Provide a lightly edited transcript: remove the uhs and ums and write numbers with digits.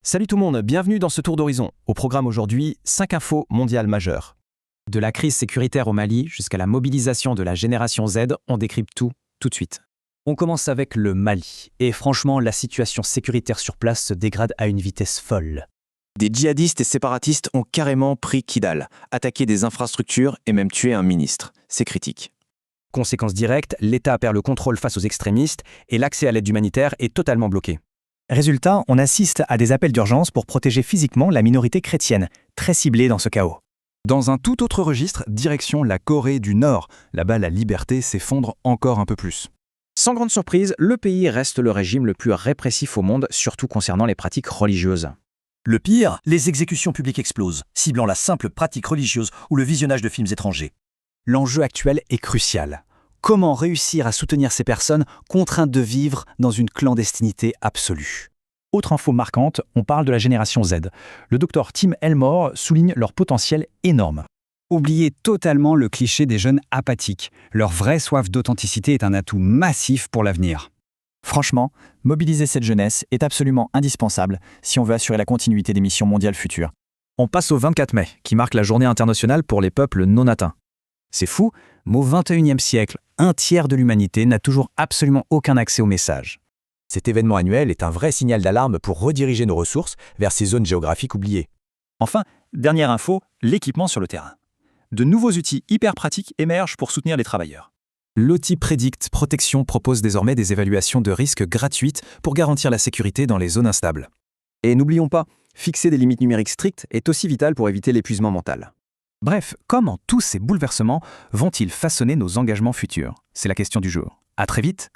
Salut tout le monde, bienvenue dans ce tour d'horizon. Au programme aujourd'hui, 5 infos mondiales majeures. De la crise sécuritaire au Mali jusqu'à la mobilisation de la génération Z, on décrypte tout de suite. On commence avec le Mali. Et franchement, la situation sécuritaire sur place se dégrade à une vitesse folle. Des djihadistes et séparatistes ont carrément pris Kidal, attaqué des infrastructures et même tué un ministre. C'est critique. Conséquence directe, l'État perd le contrôle face aux extrémistes et l'accès à l'aide humanitaire est totalement bloqué. Résultat, on assiste à des appels d'urgence pour protéger physiquement la minorité chrétienne, très ciblée dans ce chaos. Dans un tout autre registre, direction la Corée du Nord. Là-bas, la liberté s'effondre encore un peu plus. Sans grande surprise, le pays reste le régime le plus répressif au monde, surtout concernant les pratiques religieuses. Le pire, les exécutions publiques explosent, ciblant la simple pratique religieuse ou le visionnage de films étrangers. L'enjeu actuel est crucial. Comment réussir à soutenir ces personnes contraintes de vivre dans une clandestinité absolue? Autre info marquante, on parle de la génération Z. Le docteur Tim Elmore souligne leur potentiel énorme. Oubliez totalement le cliché des jeunes apathiques. Leur vraie soif d'authenticité est un atout massif pour l'avenir. Franchement, mobiliser cette jeunesse est absolument indispensable si on veut assurer la continuité des missions mondiales futures. On passe au 24 mai, qui marque la journée internationale pour les peuples non atteints. C'est fou, mais au XXIe siècle, un tiers de l'humanité n'a toujours absolument aucun accès aux messages. Cet événement annuel est un vrai signal d'alarme pour rediriger nos ressources vers ces zones géographiques oubliées. Enfin, dernière info, l'équipement sur le terrain. De nouveaux outils hyper pratiques émergent pour soutenir les travailleurs. L'OTI Predict Protection propose désormais des évaluations de risques gratuites pour garantir la sécurité dans les zones instables. Et n'oublions pas, fixer des limites numériques strictes est aussi vital pour éviter l'épuisement mental. Bref, comment tous ces bouleversements vont-ils façonner nos engagements futurs? C'est la question du jour. À très vite